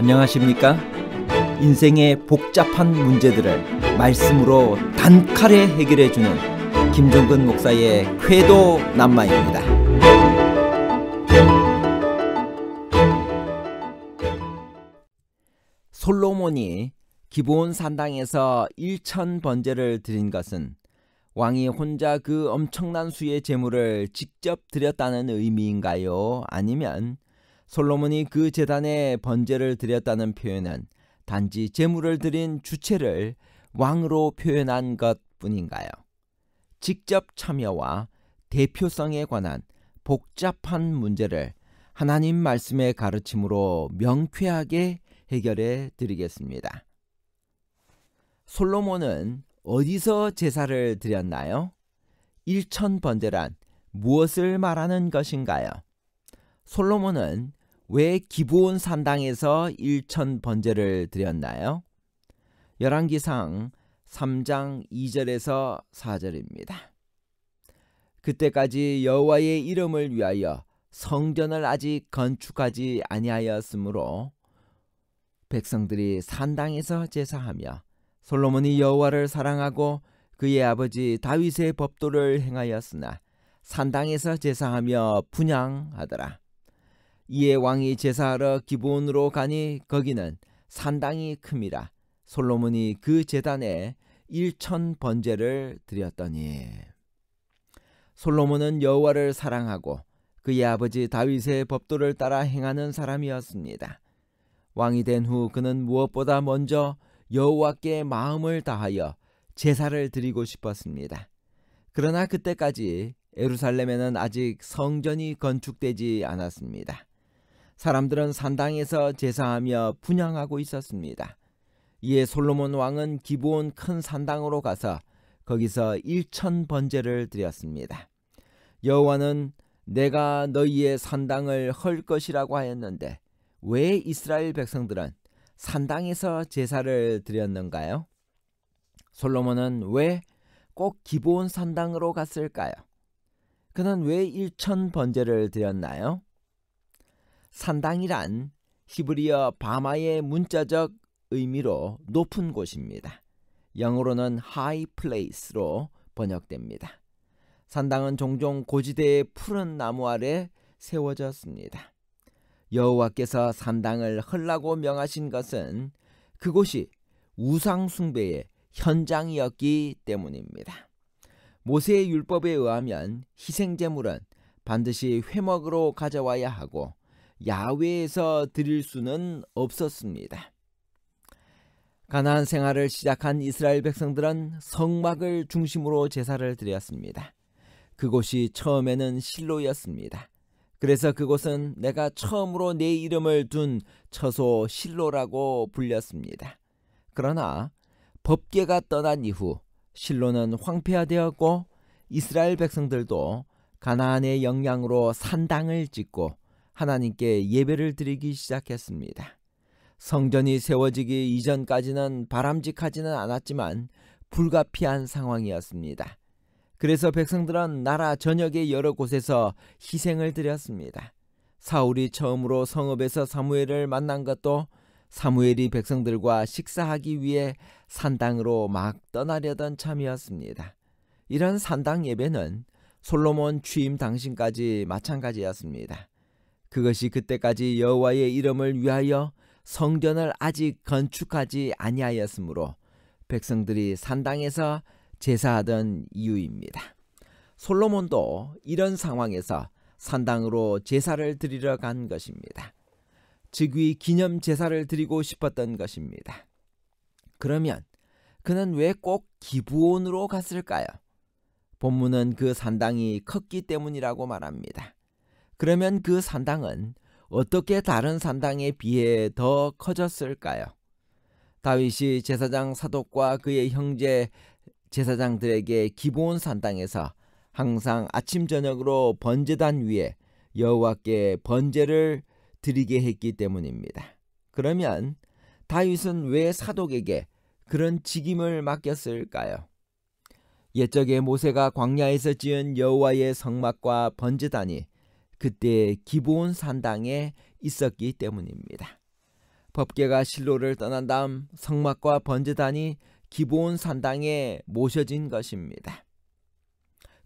안녕하십니까? 인생의 복잡한 문제들을 말씀으로 단칼에 해결해주는 김종근 목사의 쾌도 남마입니다. 솔로몬이 기브온 산당에서 1000번제를 드린 것은 왕이 혼자 그 엄청난 수의 제물을 직접 드렸다는 의미인가요? 아니면 솔로몬이 그 제단에 번제를 드렸다는 표현은 단지 제물을 드린 주체를 왕으로 표현한 것뿐인가요? 직접 참여와 대표성에 관한 복잡한 문제를 하나님 말씀의 가르침으로 명쾌하게 해결해 드리겠습니다. 솔로몬은 어디서 제사를 드렸나요? 1000번제란 무엇을 말하는 것인가요? 솔로몬은 왜 기브온 산당에서 1000번제를 드렸나요? 열왕기상 3장 2절에서 4절입니다. 그때까지 여호와의 이름을 위하여 성전을 아직 건축하지 아니하였으므로 백성들이 산당에서 제사하며 솔로몬이 여호와를 사랑하고 그의 아버지 다윗의 법도를 행하였으나 산당에서 제사하며 분향하더라. 이에 왕이 제사하러 기브온으로 가니 거기는 산당이 큼이라. 솔로몬이 그 제단에 1000번제를 드렸더니 솔로몬은 여호와를 사랑하고 그의 아버지 다윗의 법도를 따라 행하는 사람이었습니다. 왕이 된 후 그는 무엇보다 먼저 여호와께 마음을 다하여 제사를 드리고 싶었습니다. 그러나 그때까지 예루살렘에는 아직 성전이 건축되지 않았습니다. 사람들은 산당에서 제사하며 분향하고 있었습니다. 이에 솔로몬 왕은 기브온 큰 산당으로 가서 거기서 1000번제를 드렸습니다. 여호와는 내가 너희의 산당을 헐 것이라고 하였는데 왜 이스라엘 백성들은 산당에서 제사를 드렸는가요? 솔로몬은 왜 꼭 기브온 산당으로 갔을까요? 그는 왜 1000번제를 드렸나요? 산당이란 히브리어 바마의 문자적 의미로 높은 곳입니다. 영어로는 high place로 번역됩니다. 산당은 종종 고지대의 푸른 나무 아래 세워졌습니다. 여호와께서 산당을 헐라고 명하신 것은 그곳이 우상 숭배의 현장이었기 때문입니다. 모세의 율법에 의하면 희생제물은 반드시 회막으로 가져와야 하고 야훼에서 드릴 수는 없었습니다. 가나안 생활을 시작한 이스라엘 백성들은 성막을 중심으로 제사를 드렸습니다. 그곳이 처음에는 실로였습니다. 그래서 그곳은 내가 처음으로 내 이름을 둔 처소 실로라고 불렸습니다. 그러나 법궤가 떠난 이후 실로는 황폐화되었고 이스라엘 백성들도 가나안의 영향으로 산당을 짓고 하나님께 예배를 드리기 시작했습니다. 성전이 세워지기 이전까지는 바람직하지는 않았지만 불가피한 상황이었습니다. 그래서 백성들은 나라 전역의 여러 곳에서 희생을 드렸습니다. 사울이 처음으로 성읍에서 사무엘을 만난 것도 사무엘이 백성들과 식사하기 위해 산당으로 막 떠나려던 참이었습니다. 이런 산당 예배는 솔로몬 취임 당시까지 마찬가지였습니다. 그것이 그때까지 여호와의 이름을 위하여 성전을 아직 건축하지 아니하였으므로 백성들이 산당에서 제사하던 이유입니다. 솔로몬도 이런 상황에서 산당으로 제사를 드리러 간 것입니다. 즉위 기념 제사를 드리고 싶었던 것입니다. 그러면 그는 왜 꼭 기브온으로 갔을까요? 본문은 그 산당이 컸기 때문이라고 말합니다. 그러면 그 산당은 어떻게 다른 산당에 비해 더 커졌을까요? 다윗이 제사장 사독과 그의 형제 제사장들에게 기브온 산당에서 항상 아침 저녁으로 번제단 위에 여호와께 번제를 드리게 했기 때문입니다. 그러면 다윗은 왜 사독에게 그런 직임을 맡겼을까요? 옛적에 모세가 광야에서 지은 여호와의 성막과 번제단이 그때 기브온 산당에 있었기 때문입니다. 법궤가 실로를 떠난 다음 성막과 번제단이 기브온 산당에 모셔진 것입니다.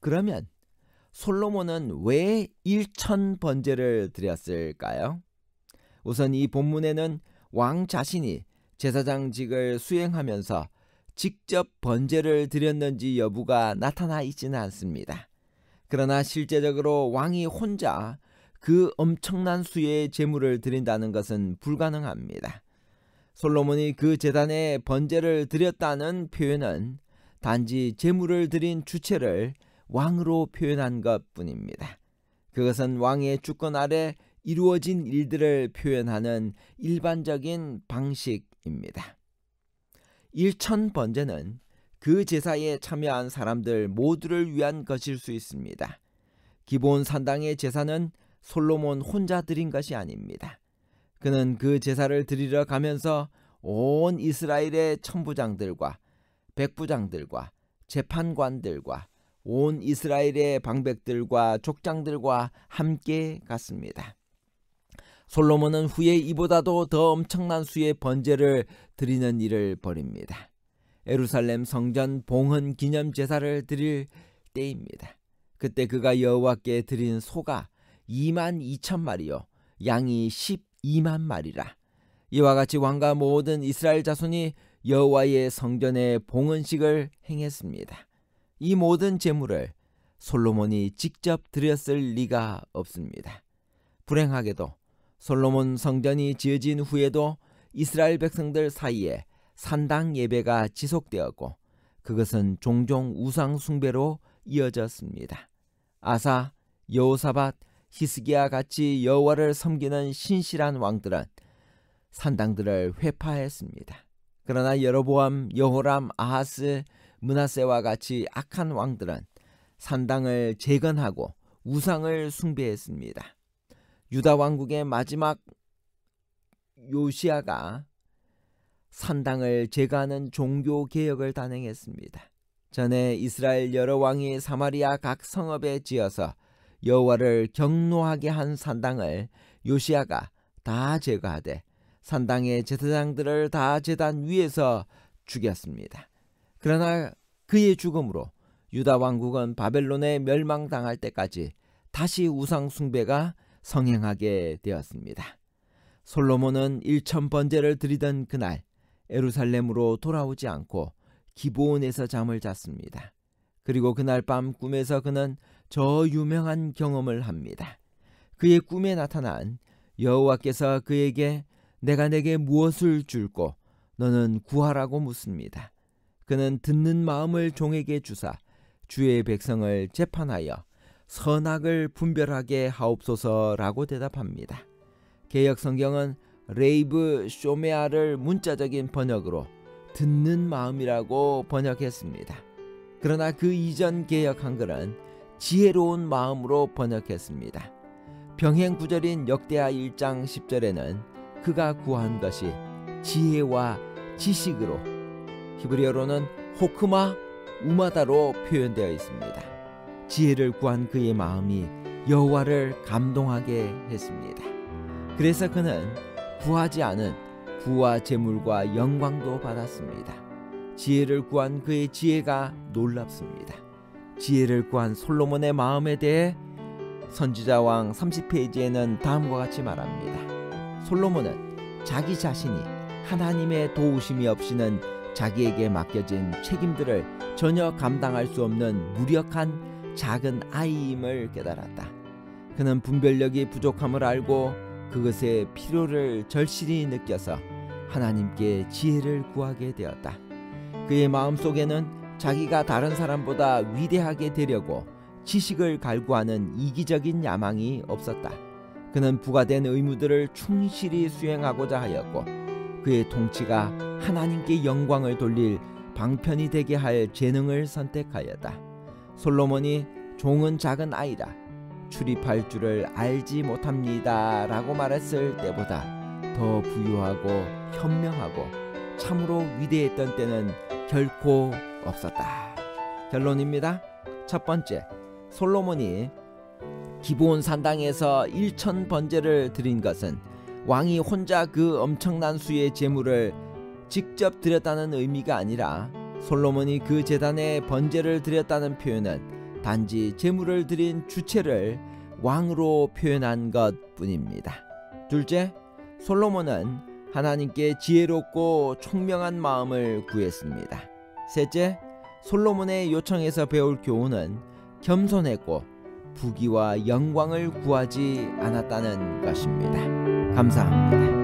그러면 솔로몬은 왜 1천 번제를 드렸을까요? 우선 이 본문에는 왕 자신이 제사장직을 수행하면서 직접 번제를 드렸는지 여부가 나타나 있지는 않습니다. 그러나 실제적으로 왕이 혼자 그 엄청난 수의 제물을 드린다는 것은 불가능합니다. 솔로몬이 그 제단에 번제를 드렸다는 표현은 단지 제물을 드린 주체를 왕으로 표현한 것뿐입니다. 그것은 왕의 주권 아래 이루어진 일들을 표현하는 일반적인 방식입니다. 1천 번제는 그 제사에 참여한 사람들 모두를 위한 것일 수 있습니다. 기브온 산당의 제사는 솔로몬 혼자 드린 것이 아닙니다. 그는 그 제사를 드리러 가면서 온 이스라엘의 천부장들과 백부장들과 재판관들과 온 이스라엘의 방백들과 족장들과 함께 갔습니다. 솔로몬은 후에 이보다도 더 엄청난 수의 번제를 드리는 일을 벌입니다. 예루살렘 성전 봉헌 기념 제사를 드릴 때입니다. 그때 그가 여호와께 드린 소가 2만 2천 마리요 양이 12만 마리라. 이와 같이 왕과 모든 이스라엘 자손이 여호와의 성전에 봉헌식을 행했습니다. 이 모든 제물을 솔로몬이 직접 드렸을 리가 없습니다. 불행하게도 솔로몬 성전이 지어진 후에도 이스라엘 백성들 사이에 산당 예배가 지속되었고 그것은 종종 우상 숭배로 이어졌습니다. 아사, 여호사밧, 히스기야 같이 여호와를 섬기는 신실한 왕들은 산당들을 회파했습니다. 그러나 여로보암, 여호람, 아하스, 므낫세와 같이 악한 왕들은 산당을 재건하고 우상을 숭배했습니다. 유다 왕국의 마지막 요시야가 산당을 제거하는 종교 개혁을 단행했습니다. 전에 이스라엘 여러 왕이 사마리아 각 성읍에 지어서 여호와를 경노하게 한 산당을 요시야가 다 제거하되 산당의 제사장들을 다 제단 위에서 죽였습니다. 그러나 그의 죽음으로 유다 왕국은 바벨론에 멸망당할 때까지 다시 우상 숭배가 성행하게 되었습니다. 솔로몬은 1천 번제를 드리던 그날 예루살렘으로 돌아오지 않고 기브온에서 잠을 잤습니다. 그리고 그날 밤 꿈에서 그는 저 유명한 경험을 합니다. 그의 꿈에 나타난 여호와께서 그에게 내가 내게 무엇을 줄꼬 너는 구하라고 묻습니다. 그는 듣는 마음을 종에게 주사 주의 백성을 재판하여 선악을 분별하게 하옵소서라고 대답합니다. 개역 성경은 레이브 쇼메아를 문자적인 번역으로 듣는 마음이라고 번역했습니다. 그러나 그 이전 개역 한글은 지혜로운 마음으로 번역했습니다. 병행 구절인 역대하 1장 10절에는 그가 구한 것이 지혜와 지식으로 히브리어로는 호크마 우마다로 표현되어 있습니다. 지혜를 구한 그의 마음이 여호와를 감동하게 했습니다. 그래서 그는 구하지 않은 부와 재물과 영광도 받았습니다. 지혜를 구한 그의 지혜가 놀랍습니다. 지혜를 구한 솔로몬의 마음에 대해 선지자왕 30페이지에는 다음과 같이 말합니다. 솔로몬은 자기 자신이 하나님의 도우심이 없이는 자기에게 맡겨진 책임들을 전혀 감당할 수 없는 무력한 작은 아이임을 깨달았다. 그는 분별력이 부족함을 알고 그것의 필요를 절실히 느껴서 하나님께 지혜를 구하게 되었다. 그의 마음속에는 자기가 다른 사람보다 위대하게 되려고 지식을 갈구하는 이기적인 야망이 없었다. 그는 부과된 의무들을 충실히 수행하고자 하였고 그의 통치가 하나님께 영광을 돌릴 방편이 되게 할 재능을 선택하였다. 솔로몬이 종은 작은 아이라 출입할 줄을 알지 못합니다 라고 말했을 때보다 더 부유하고 현명하고 참으로 위대했던 때는 결코 없었다. 결론입니다. 첫 번째, 솔로몬이 기브온 산당에서 1천 번제를 드린 것은 왕이 혼자 그 엄청난 수의 제물을 직접 드렸다는 의미가 아니라 솔로몬이 그 제단에 번제를 드렸다는 표현은 단지 제물을 드린 주체를 왕으로 표현한 것뿐입니다. 둘째, 솔로몬은 하나님께 지혜롭고 총명한 마음을 구했습니다. 셋째, 솔로몬의 요청에서 배울 교훈은 겸손했고 부귀와 영광을 구하지 않았다는 것입니다. 감사합니다.